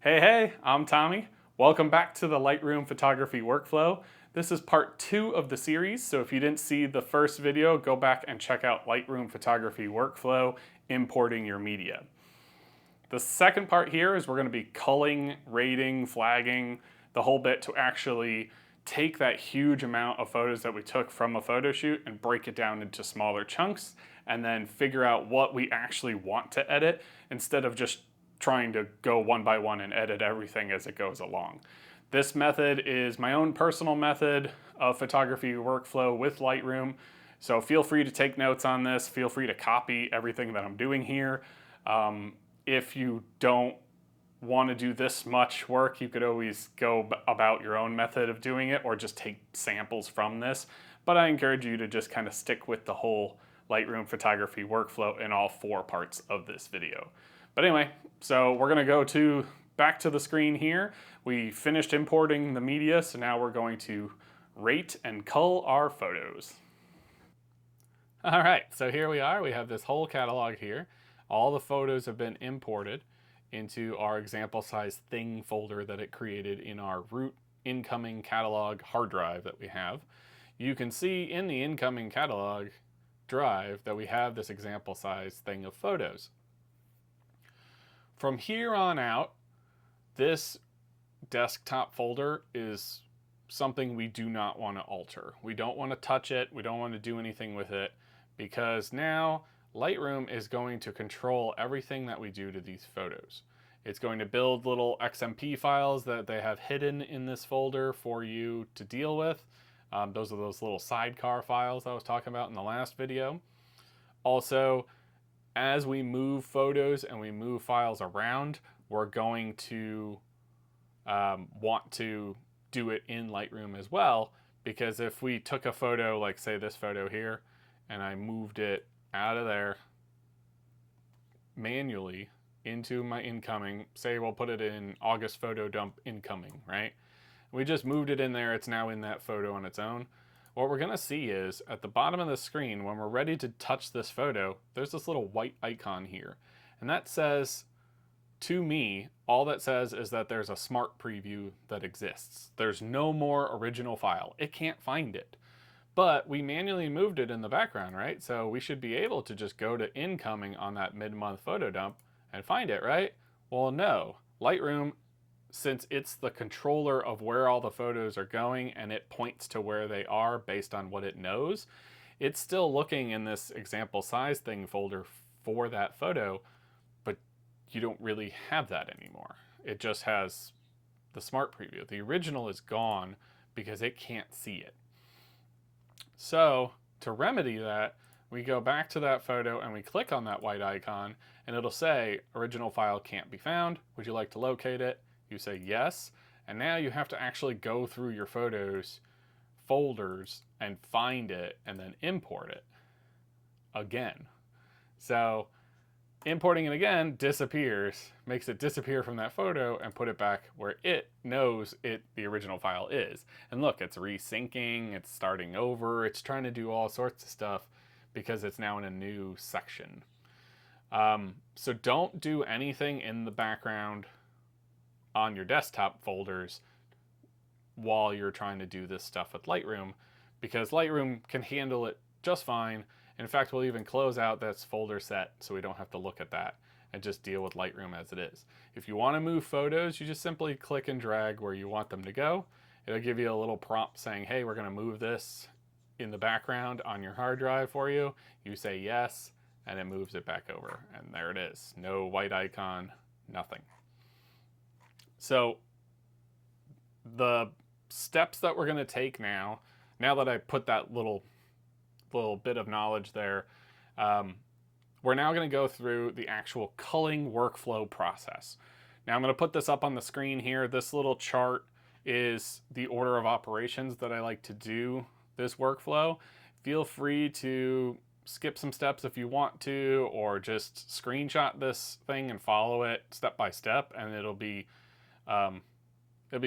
Hey, I'm Tommy. Welcome back to the Lightroom photography workflow. This is part 2 of the series, so if you didn't see the first video, go back and check out Lightroom photography workflow, importing your media. The second part here is we're going to be culling, rating, flagging, the whole bit to actually take that huge amount of photos that we took from a photo shoot and break it down into smaller chunks and then figure out what we actually want to edit instead of just trying to go one by one and edit everything as it goes along. This method is my own personal method of photography workflow with Lightroom, so feel free to take notes on this, feel free to copy everything that I'm doing here. If you don't want to do this much work, you could always go about your own method of doing it or just take samples from this. But I encourage you to just kind of stick with the whole Lightroom photography workflow in all 4 parts of this video. But anyway, so we're going to go back to the screen here. We finished importing the media, so now we're going to rate and cull our photos. All right, so here we are. We have this whole catalog here. All the photos have been imported into our example size thing folder that it created in our root incoming catalog hard drive that we have. You can see in the incoming catalog drive that we have this example size thing of photos. From here on out, this desktop folder is something we do not want to alter. We don't want to touch it. We don't want to do anything with it because now Lightroom is going to control everything that we do to these photos. It's going to build little XMP files that they have hidden in this folder for you to deal with. Those are those little sidecar files I was talking about in the last video. Also, as we move photos and we move files around, we're going to want to do it in Lightroom as well, because if we took a photo, like say this photo here, and I moved it out of there manually into my incoming, say we'll put it in August photo dump incoming, right? We just moved it in there, it's now in that photo on its own. What we're gonna see is at the bottom of the screen, when we're ready to touch this photo, there's this little white icon here. And that says, to me, all that says is that there's a smart preview that exists. There's no more original file. It can't find it. But we manually moved it in the background, right? So we should be able to just go to incoming on that mid-month photo dump and find it, right? Well, no. Lightroom, since it's the controller of where all the photos are going and it points to where they are based on what it knows, it's still looking in this example size thing folder for that photo, but you don't really have that anymore. It just has the smart preview. The original is gone because it can't see it. So to remedy that, we go back to that photo and we click on that white icon and it'll say original file can't be found. Would you like to locate it? You say yes, and now you have to actually go through your photos folders and find it and then import it again. So importing it again disappears, makes it disappear from that photo and put it back where it knows the original file is. And look, it's resyncing, it's starting over, it's trying to do all sorts of stuff because it's now in a new section. So don't do anything in the background on your desktop folders while you're trying to do this stuff with Lightroom, because Lightroom can handle it just fine. In fact, we'll even close out this folder set so we don't have to look at that and just deal with Lightroom as it is. If you want to move photos, you just simply click and drag where you want them to go. It'll give you a little prompt saying, hey, we're going to move this in the background on your hard drive for you. You say yes, and it moves it back over. And there it is. No white icon, nothing. So the steps that we're going to take now that I put that little bit of knowledge there, we're now going to go through the actual culling workflow process. Now I'm going to put this up on the screen here. This little chart is the order of operations that I like to do this workflow. Feel free to skip some steps if you want to, or just screenshot this thing and follow it step by step, and it'll be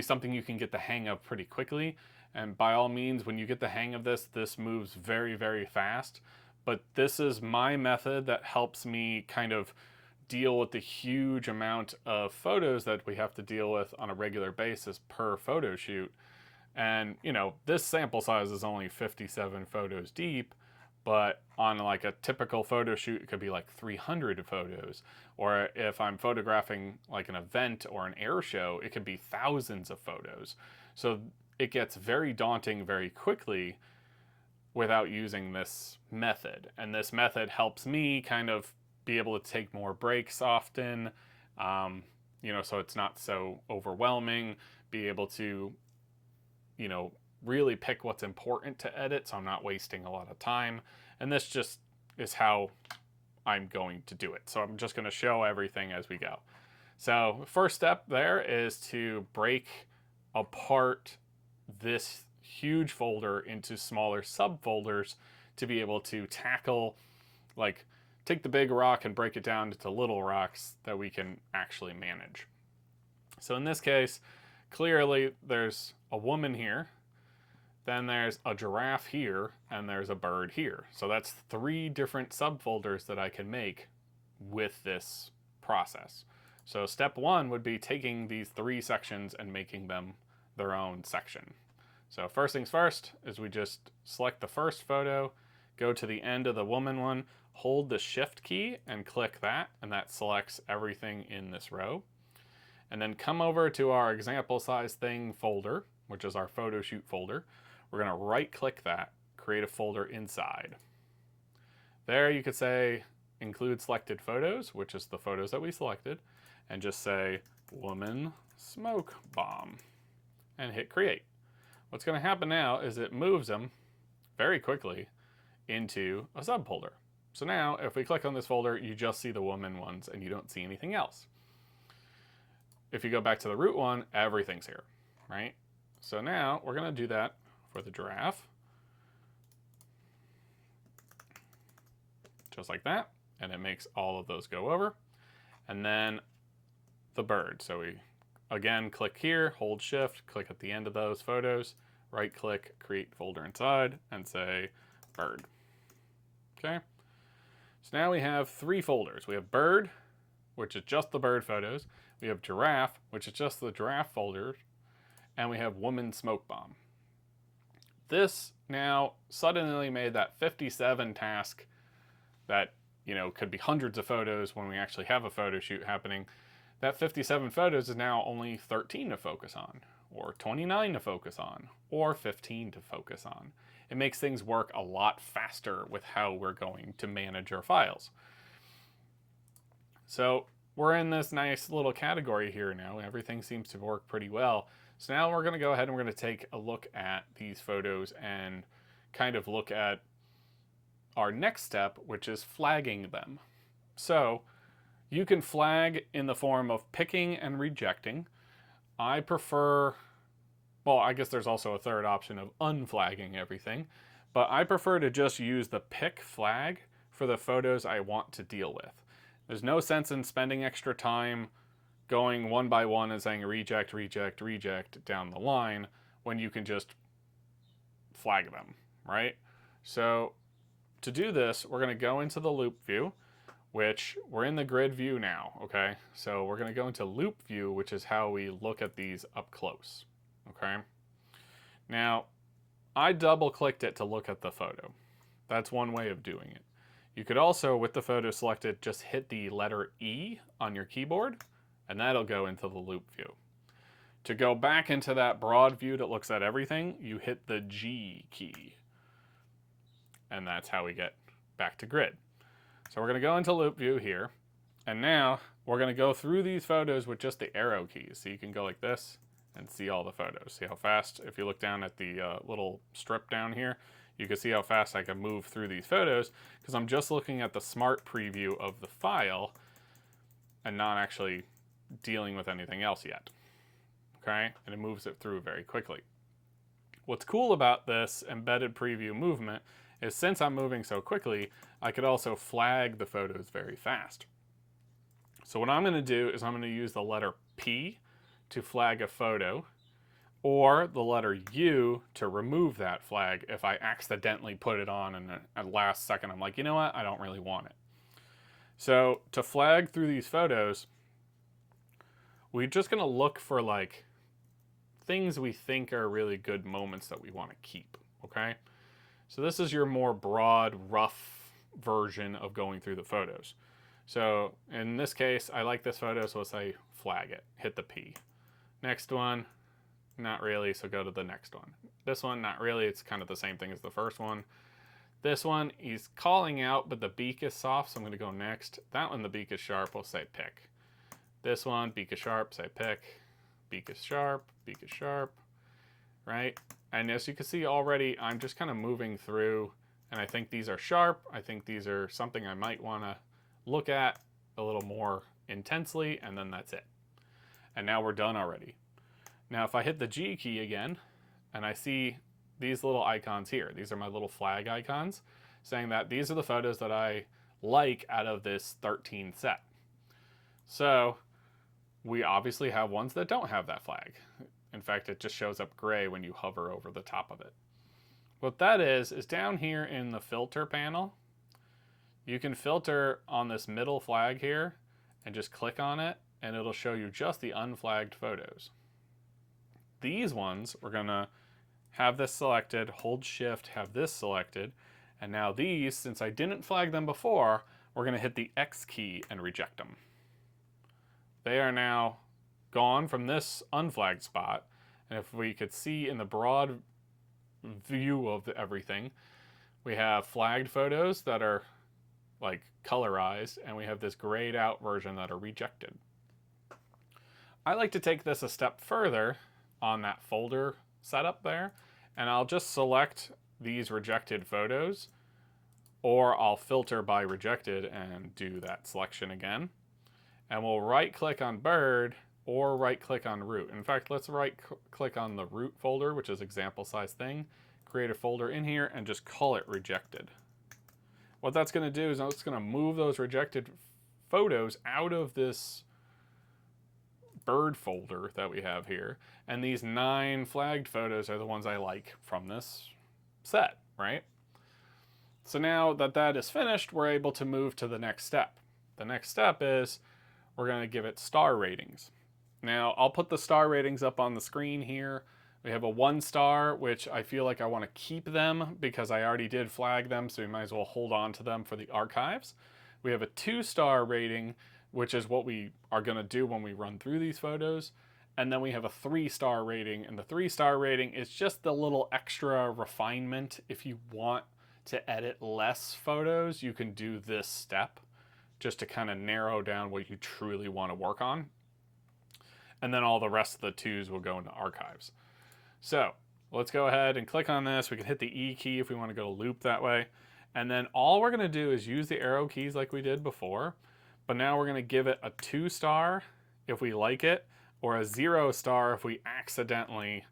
something you can get the hang of pretty quickly. And by all means, when you get the hang of this moves very, very fast. But this is my method that helps me kind of deal with the huge amount of photos that we have to deal with on a regular basis per photo shoot. And, you know, this sample size is only 57 photos deep, but on like a typical photo shoot, it could be like 300 photos. Or if I'm photographing like an event or an air show, it could be thousands of photos. So it gets very daunting very quickly without using this method. And this method helps me kind of be able to take more breaks often, you know, so it's not so overwhelming, be able to, you know, really pick what's important to edit so I'm not wasting a lot of time. And this just is how I'm going to do it. So I'm just going to show everything as we go. So first step there is to break apart this huge folder into smaller subfolders to be able to tackle, like, take the big rock and break it down into little rocks that we can actually manage. So in this case, clearly there's a woman here, then there's a giraffe here, and there's a bird here. So that's 3 different subfolders that I can make with this process. So step 1 would be taking these 3 sections and making them their own section. So first things first is we just select the first photo, go to the end of the woman one, hold the shift key and click that, and that selects everything in this row. And then come over to our example size thing folder, which is our photo shoot folder. We're going to right click that, create a folder inside. There you could say include selected photos, which is the photos that we selected, and just say woman smoke bomb and hit create. What's going to happen now is it moves them very quickly into a subfolder. So now if we click on this folder, you just see the woman ones and you don't see anything else. If you go back to the root one, everything's here, right? So now we're going to do that for the giraffe. Just like that. And it makes all of those go over. And then the bird. So we, again, click here, hold shift, click at the end of those photos, right click, create folder inside, and say bird. Okay. So now we have 3 folders. We have bird, which is just the bird photos. We have giraffe, which is just the giraffe folder. And we have woman smoke bomb. This now suddenly made that 57 task that, you know, could be hundreds of photos when we actually have a photo shoot happening. That 57 photos is now only 13 to focus on, or 29 to focus on, or 15 to focus on. It makes things work a lot faster with how we're going to manage our files. So we're in this nice little category here now. Everything seems to work pretty well. So now we're going to go ahead and we're going to take a look at these photos and kind of look at our next step, which is flagging them. So you can flag in the form of picking and rejecting. I prefer, well, I guess there's also a third option of unflagging everything, but I prefer to just use the pick flag for the photos I want to deal with. There's no sense in spending extra time going one by one and saying reject, reject, reject down the line when you can just flag them, right? So to do this, we're going to go into the loop view, which we're in the grid view now, okay? So we're going to go into loop view, which is how we look at these up close, okay? Now, I double clicked it to look at the photo. That's one way of doing it. You could also, with the photo selected, just hit the letter E on your keyboard, and that'll go into the loop view. To go back into that broad view that looks at everything, you hit the G key. And that's how we get back to grid. So we're going to go into loop view here, and now we're going to go through these photos with just the arrow keys. So you can go like this and see all the photos. See how fast, if you look down at the little strip down here, you can see how fast I can move through these photos because I'm just looking at the smart preview of the file and not actually dealing with anything else yet. Okay, and it moves it through very quickly. What's cool about this embedded preview movement is since I'm moving so quickly, I could also flag the photos very fast. So what I'm going to do is I'm going to use the letter P to flag a photo, or the letter U to remove that flag if I accidentally put it on and at last second I'm like, you know what, I don't really want it. So to flag through these photos, we're just going to look for like things we think are really good moments that we want to keep, okay? So this is your more broad, rough version of going through the photos. So in this case, I like this photo, so let's say flag it, hit the P. Next one, not really, so go to the next one. This one, not really, it's kind of the same thing as the first one. This one, he's calling out, but the beak is soft, so I'm gonna go next. That one, the beak is sharp, we'll say pick. This one, beak is sharp, say pick. Beak is sharp, right? And as you can see already, I'm just kind of moving through, and I think these are sharp. I think these are something I might wanna look at a little more intensely, and then that's it. And now we're done already. Now if I hit the G key again, and I see these little icons here, these are my little flag icons, saying that these are the photos that I like out of this 13 set. So we obviously have ones that don't have that flag. In fact, it just shows up gray when you hover over the top of it. What that is down here in the filter panel, you can filter on this middle flag here and just click on it, and it'll show you just the unflagged photos. These ones, we're gonna have this selected, hold shift, have this selected, and now these, since I didn't flag them before, we're gonna hit the X key and reject them. They are now gone from this unflagged spot, and if we could see in the broad view of everything, we have flagged photos that are like colorized, and we have this grayed out version that are rejected. I like to take this a step further on that folder setup there, and I'll just select these rejected photos, or I'll filter by rejected and do that selection again. And we'll right click on bird or right click on root. In fact, let's right click on the root folder, which is example size thing, create a folder in here and just call it rejected. What that's gonna do is it's gonna move those rejected photos out of this bird folder that we have here. And these 9 flagged photos are the ones I like from this set, right? So now that that is finished, we're able to move to the next step. The next step is we're gonna give it star ratings. Now, I'll put the star ratings up on the screen here. We have a 1 star, which I feel like I want to keep them because I already did flag them, so we might as well hold on to them for the archives. We have a 2-star rating, which is what we are going to do when we run through these photos. And then we have a 3-star rating, and the 3-star rating is just the little extra refinement. If you want to edit less photos, you can do this step just to kind of narrow down what you truly want to work on. And then all the rest of the 2s will go into archives. So let's go ahead and click on this. We can hit the E key if we want to go loop that way. And then all we're going to do is use the arrow keys like we did before. But now we're going to give it a 2-star if we like it, or a 0-star if we accidentally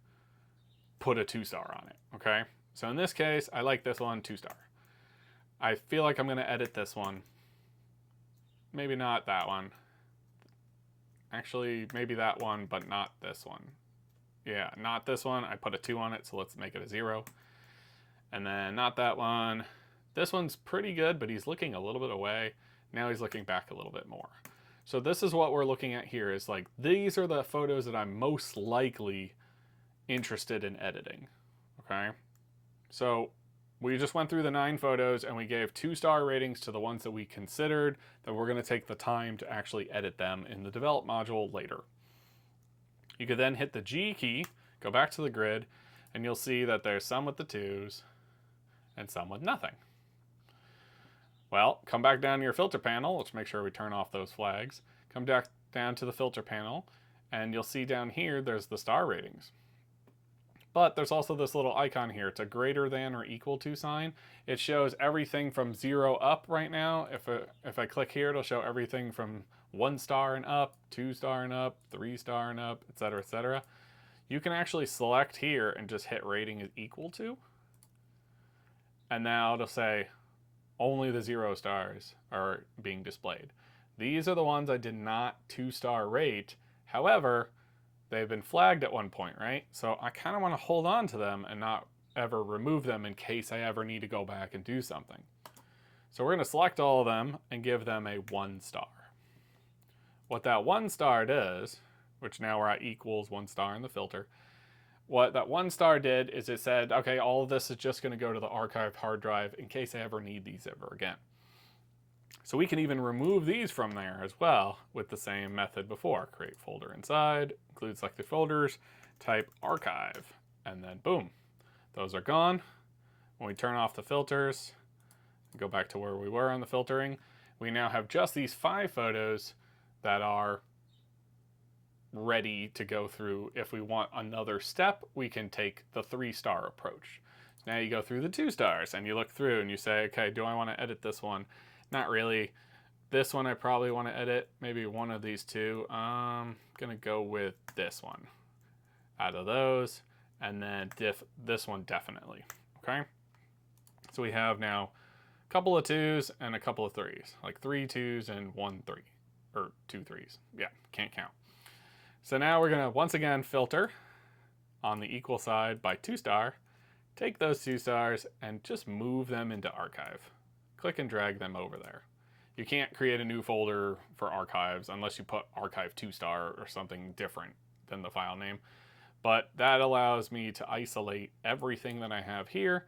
put a 2-star on it, okay? So in this case, I like this one, 2-star. I feel like I'm going to edit this one. Maybe not that one. Actually, maybe that one, but not this one. Yeah, not this one. I put a 2 on it, so let's make it a 0. And then not that one. This one's pretty good, but he's looking a little bit away. Now he's looking back a little bit more. So this is what we're looking at here, is like, these are the photos that I'm most likely interested in editing, okay? So we just went through the 9 photos and we gave 2-star ratings to the ones that we considered that we're gonna take the time to actually edit them in the develop module later. You could then hit the G key, go back to the grid, and you'll see that there's some with the 2s and some with nothing. Well, come back down to your filter panel. Let's make sure we turn off those flags. Come back down to the filter panel, and you'll see down here there's the star ratings. But there's also this little icon here. It's a greater than or equal to sign. It shows everything from 0 up right now. If I click here, it'll show everything from 1 star and up, 2 star and up, 3 star and up, etc., etc. You can actually select here and just hit rating is equal to. And now it'll say only the 0 stars are being displayed. These are the ones I did not 2-star rate. However, they've been flagged at one point, right? So I kind of want to hold on to them and not ever remove them in case I ever need to go back and do something. So we're going to select all of them and give them a 1 star. What that 1 star does, which now we're at equals 1 star in the filter, what that 1 star did is it said, okay, all of this is just going to go to the archive hard drive in case I ever need these ever again. So we can even remove these from there as well with the same method before. Create folder inside, include selected folders, type archive, and then boom, those are gone. When we turn off the filters, go back to where we were on the filtering, we now have just these 5 photos that are ready to go through. If we want another step, we can take the 3-star approach. So now you go through the 2 stars and you look through and you say, okay, do I want to edit this one? Not really. This one I probably want to edit. Maybe one of these 2. I'm gonna go with this one out of those, and then this one definitely. Okay. So we have now a couple of 2s and a couple of 3s, like 3 2s and 1 3, or 2 3s. Yeah, can't count. So now we're gonna once again filter on the equal side by 2 star, take those 2 stars and just move them into archive. Click and drag them over there. You can't create a new folder for archives unless you put archive 2 star or something different than the file name. But that allows me to isolate everything that I have here.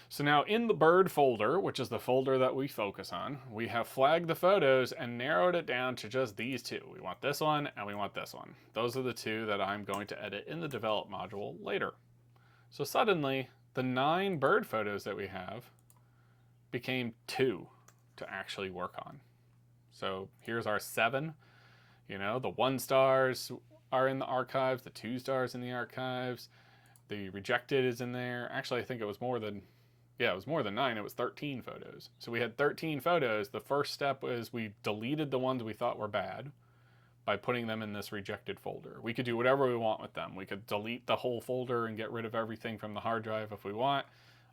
So now in the bird folder, which is the folder that we focus on, we have flagged the photos and narrowed it down to just these 2. We want this one and we want this one. Those are the 2 that I'm going to edit in the develop module later. So suddenly the 9 bird photos that we have became 2 to actually work on. So here's our 7. You know, the 1 stars are in the archives, the 2 stars in the archives, the rejected is in there. Actually, I think it was more than, yeah, it was more than 9. It was 13 photos. So we had 13 photos. The first step was we deleted the ones we thought were bad by putting them in this rejected folder. We could do whatever we want with them. We could delete the whole folder and get rid of everything from the hard drive if we want,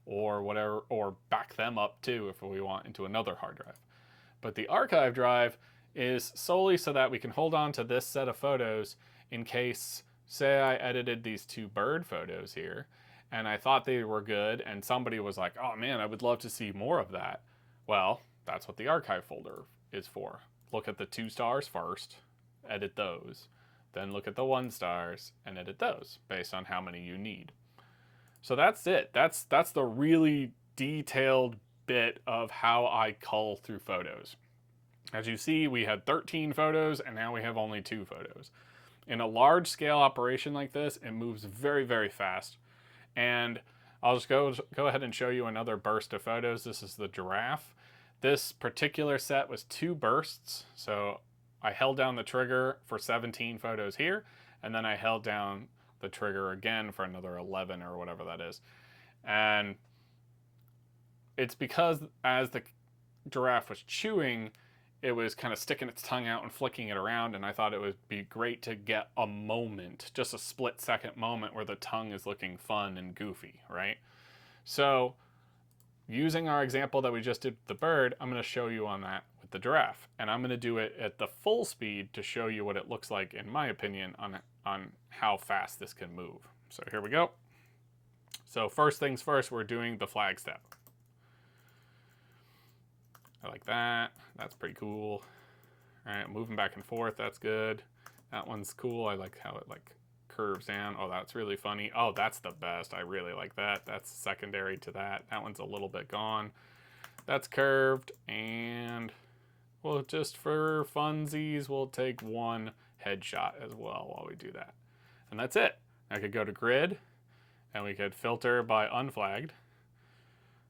or whatever, or back them up too if we want into another hard drive. But the archive drive is solely so that we can hold on to this set of photos in case, say I edited these 2 bird photos here and I thought they were good and somebody was like, oh man, I would love to see more of that. Well, that's what the archive folder is for. Look at the 2 stars first, edit those, then look at the 1 stars and edit those based on how many you need. So that's it. That's the really detailed bit of how I cull through photos. As you see, we had 13 photos and now we have only 2 photos. In a large scale operation like this, it moves very, very fast. And I'll just go ahead and show you another burst of photos. This is the giraffe. This particular set was 2 bursts. So I held down the trigger for 17 photos here, and then I held down the trigger again for another 11 or whatever that is. And it's because as the giraffe was chewing, it was kind of sticking its tongue out and flicking it around, and I thought it would be great to get a moment, just a split-second moment where the tongue is looking fun and goofy, right? So using our example that we just did with the bird, I'm going to show you on that with the giraffe, and I'm going to do it at the full speed to show you what it looks like, in my opinion, on how fast this can move. So here we go. So first things first, we're doing the flag step. I like that. That's pretty cool. All right, moving back and forth. That's good. That one's cool. I like how it like curves down. Oh, that's really funny. Oh, that's the best. I really like that. That's secondary to that. That one's a little bit gone. That's curved, and well, just for funsies, we'll take 1 headshot as well while we do that. And that's it. I could go to grid, and we could filter by unflagged.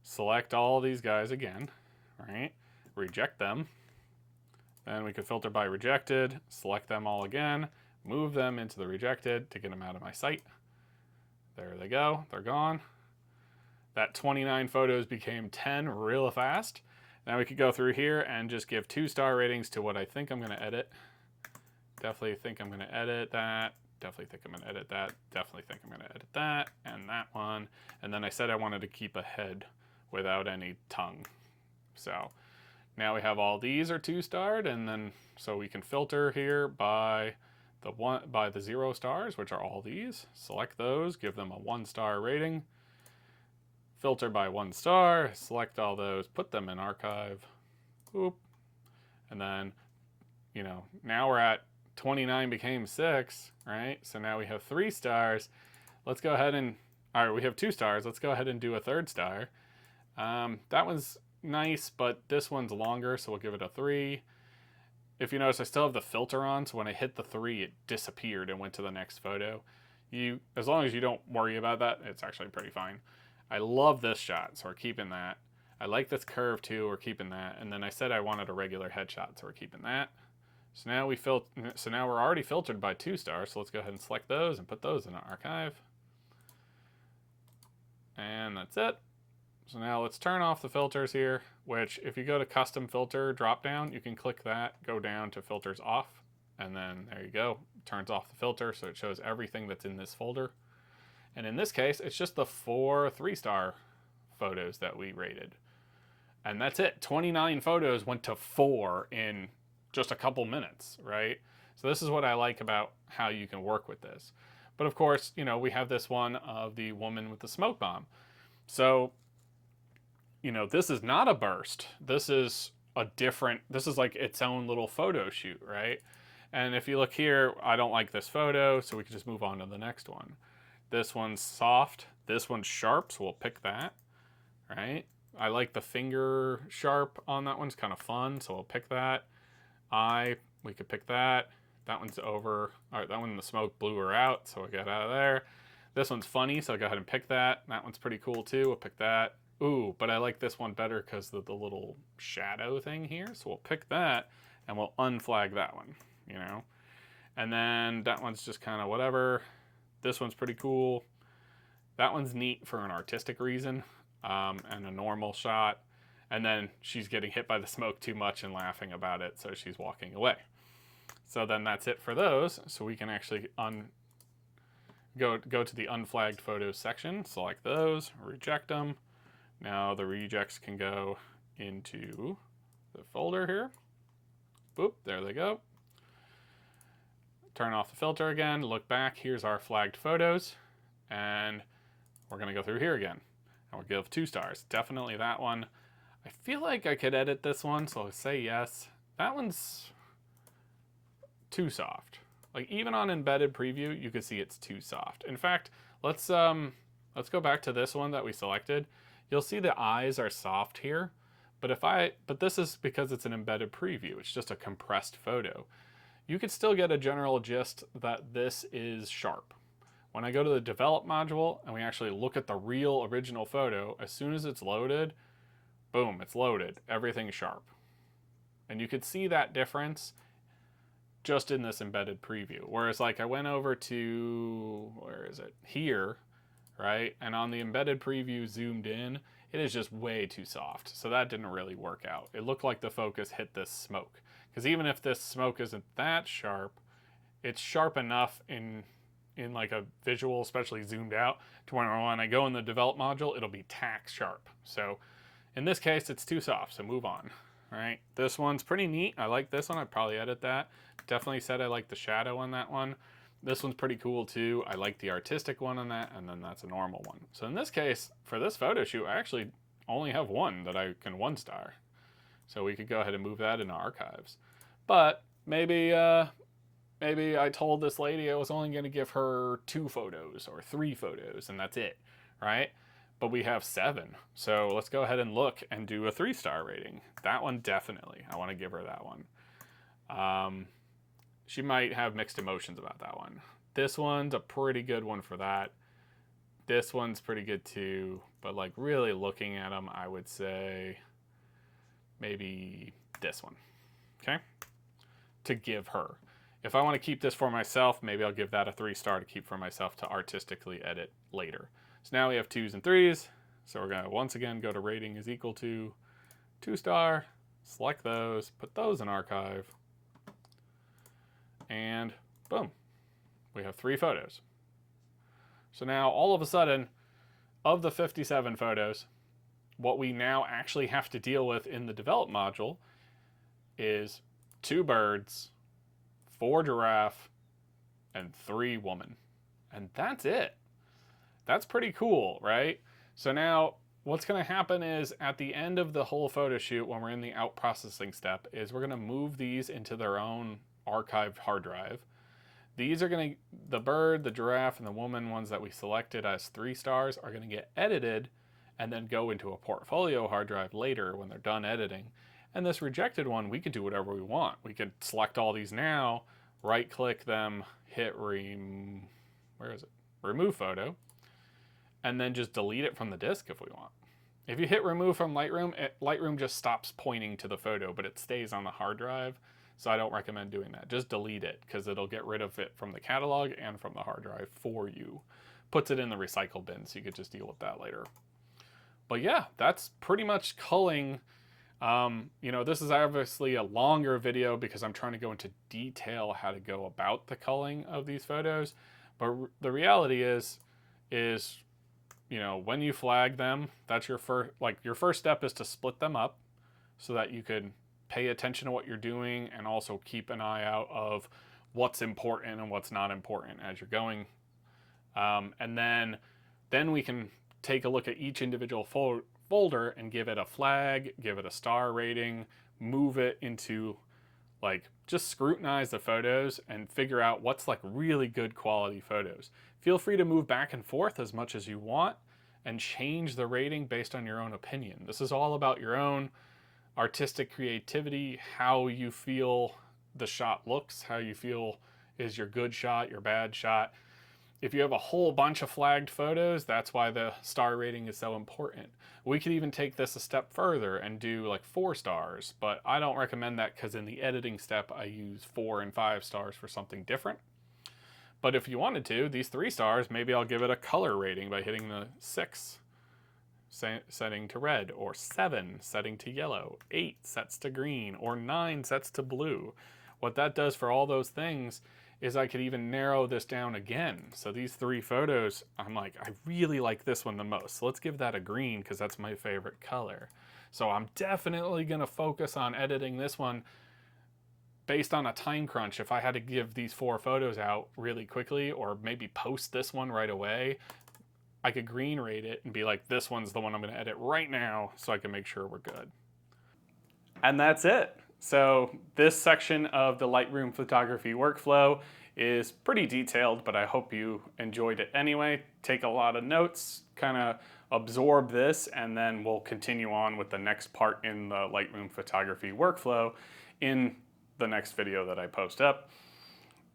Select all these guys again, right? Reject them. Then we could filter by rejected, select them all again, move them into the rejected to get them out of my sight. There they go, they're gone. That 29 photos became 10 real fast. Now we could go through here and just give 2-star ratings to what I think I'm gonna edit. Definitely think I'm gonna edit that. Definitely think I'm gonna edit that. Definitely think I'm gonna edit that and that one. And then I said I wanted to keep a head without any tongue. So now we have all these are 2-starred, and then so we can filter here by the 0 stars, which are all these. Select those, give them a 1-star rating. filter by 1 star, select all those, put them in archive, boop, and then, you know, now we're at 29 became 6, right? So now we have 3 stars. Let's go ahead and, all right, we have 2 stars. Let's go ahead and do a 3rd star. That one's nice, but this one's longer, so we'll give it a 3. If you notice, I still have the filter on, so when I hit the 3, it disappeared and went to the next photo. As long as you don't worry about that, it's actually pretty fine. I love this shot, so we're keeping that. I like this curve too, we're keeping that. And then I said I wanted a regular headshot, so we're keeping that. So now we're already filtered by 2 stars, so let's go ahead and select those and put those in our archive. And that's it. So now let's turn off the filters here, which if you go to custom filter drop down, you can click that, go down to filters off, and then there you go. It turns off the filter, so it shows everything that's in this folder. And in this case, it's just the 4 3-star photos that we rated. And that's it. 29 photos went to 4 in just a couple minutes, right? So this is what I like about how you can work with this. But of course, you know, we have this one of the woman with the smoke bomb. So, you know, this is not a burst. This is like its own little photo shoot, right? And if you look here, I don't like this photo, so we can just move on to the next one. This one's soft. This one's sharp, so we'll pick that, right? I like the finger sharp on that one's kind of fun, so we'll pick that. We could pick that. That one's over. All right, that one, the smoke blew her out, so we'll get out of there. This one's funny, so I'll go ahead and pick that. That one's pretty cool too. We'll pick that. Ooh, but I like this one better because of the little shadow thing here. So we'll pick that and we'll unflag that one, you know? And then that one's just kind of whatever. This one's pretty cool. That one's neat for an artistic reason and a normal shot. And then she's getting hit by the smoke too much and laughing about it, so she's walking away. So then that's it for those. So we can actually go to the unflagged photos section, select those, reject them. Now the rejects can go into the folder here. Boop, there they go. Turn off the filter again, look back, here's our flagged photos, and we're gonna go through here again. And we'll give 2 stars, definitely that one. I feel like I could edit this one, so I'll say yes. That one's too soft. Like even on embedded preview, you can see it's too soft. In fact, let's go back to this one that we selected. You'll see the eyes are soft here, but this is because it's an embedded preview. It's just a compressed photo. You could still get a general gist that this is sharp. When I go to the develop module and we actually look at the real original photo, as soon as it's loaded, boom, it's loaded. Everything's sharp. And you could see that difference just in this embedded preview. Whereas like I went over to, where is it? Here, right? And on the embedded preview zoomed in, it is just way too soft. So that didn't really work out. It looked like the focus hit this smoke. Because even if this smoke isn't that sharp, it's sharp enough in like a visual, especially zoomed out, to when I go in the develop module, it'll be tack sharp. So in this case, it's too soft, so move on. All right, this one's pretty neat. I like this one. I'd probably edit that. Definitely said I like the shadow on that one. This one's pretty cool too. I like the artistic one on that, and then that's a normal one. So in this case, for this photo shoot, I actually only have one that I can 1-star. So we could go ahead and move that into archives. But maybe I told this lady I was only going to give her 2 photos or 3 photos, and that's it, right? But we have 7. So let's go ahead and look and do a 3-star rating. That one definitely. I want to give her that one. She might have mixed emotions about that one. This one's a pretty good one for that. This one's pretty good too. But like really looking at them, I would say maybe this one. Okay? To give her. If I want to keep this for myself, maybe I'll give that a 3-star to keep for myself to artistically edit later. So now we have 2s and 3s. So we're going to once again go to rating is equal to 2-star, select those, put those in archive, and boom, we have 3 photos. So now all of a sudden, of the 57 photos, what we now actually have to deal with in the develop module is 2 birds, 4 giraffe, and 3 woman. And that's it. That's pretty cool, right? So now what's going to happen is at the end of the whole photo shoot, when we're in the out processing step, is we're going to move these into their own archived hard drive. These are going to, the bird, the giraffe, and the woman ones that we selected as 3 stars are going to get edited and then go into a portfolio hard drive later when they're done editing. And this rejected one, we could do whatever we want. We could select all these now, right click them, hit remove photo, and then just delete it from the disk if we want. If you hit remove from Lightroom, Lightroom just stops pointing to the photo, but it stays on the hard drive. So I don't recommend doing that. Just delete it because it'll get rid of it from the catalog and from the hard drive for you. Puts it in the recycle bin, so you could just deal with that later. But yeah, that's pretty much culling. This is obviously a longer video because I'm trying to go into detail how to go about the culling of these photos. But the reality is, when you flag them, that's your first step is to split them up so that you could pay attention to what you're doing and also keep an eye out of what's important and what's not important as you're going. And then we can take a look at each individual folder and give it a flag, give it a star rating, move it into just scrutinize the photos and figure out what's really good quality photos. Feel free to move back and forth as much as you want and change the rating based on your own opinion. This is all about your own artistic creativity, how you feel the shot looks, how you feel is your good shot, your bad shot. If you have a whole bunch of flagged photos, that's why the star rating is so important. We could even take this a step further and do 4 stars, but I don't recommend that because in the editing step I use 4 and 5 stars for something different. But if you wanted to, these 3 stars, maybe I'll give it a color rating by hitting the 6. Setting to red, or 7 setting to yellow, 8 sets to green, or 9 sets to blue. What that does for all those things is I could even narrow this down again. So these 3 photos, I'm I really like this one the most. So let's give that a green because that's my favorite color. So I'm definitely going to focus on editing this one based on a time crunch. If I had to give these 4 photos out really quickly or maybe post this one right away, I could green rate it and be this one's the one I'm going to edit right now so I can make sure we're good. And that's it. So this section of the Lightroom photography workflow is pretty detailed, but I hope you enjoyed it anyway. Take a lot of notes, kind of absorb this, and then we'll continue on with the next part in the Lightroom photography workflow in the next video that I post up.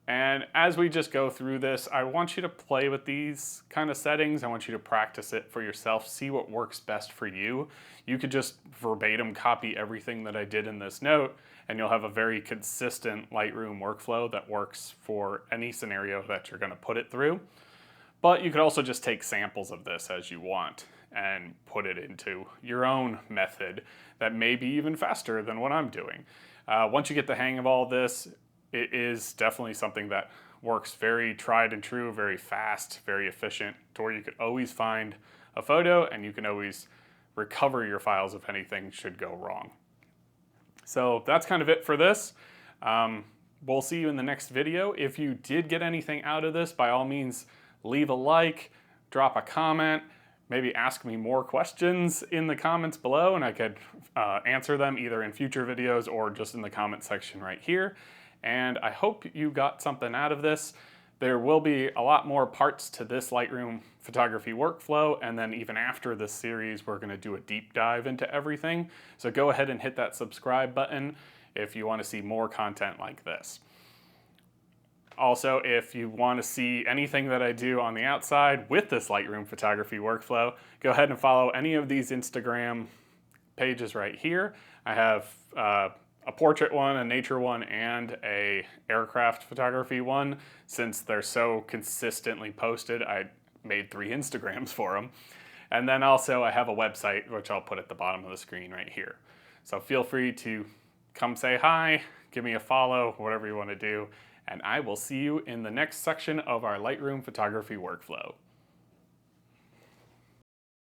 And as we just go through this, I want you to play with these kind of settings. I want you to practice it for yourself, see what works best for you. You could just verbatim copy everything that I did in this note, and you'll have a very consistent Lightroom workflow that works for any scenario that you're going to put it through. But you could also just take samples of this as you want and put it into your own method that may be even faster than what I'm doing. Once you get the hang of all this, it is definitely something that works very tried and true, very fast, very efficient, to where you could always find a photo and you can always recover your files if anything should go wrong. So that's kind of it for this. We'll see you in the next video. If you did get anything out of this, by all means, leave a like, drop a comment, maybe ask me more questions in the comments below and I could answer them either in future videos or just in the comment section right here. And I hope you got something out of this. There will be a lot more parts to this Lightroom photography workflow, and then even after this series, we're going to do a deep dive into everything. So go ahead and hit that subscribe button if you want to see more content like this. Also, if you want to see anything that I do on the outside with this Lightroom photography workflow, go ahead and follow any of these Instagram pages right here. I have a portrait one, a nature one, and a aircraft photography one. Since they're so consistently posted, I made 3 Instagrams for them. And then also I have a website, which I'll put at the bottom of the screen right here. So feel free to come say hi, give me a follow, whatever you want to do, and I will see you in the next section of our Lightroom photography workflow.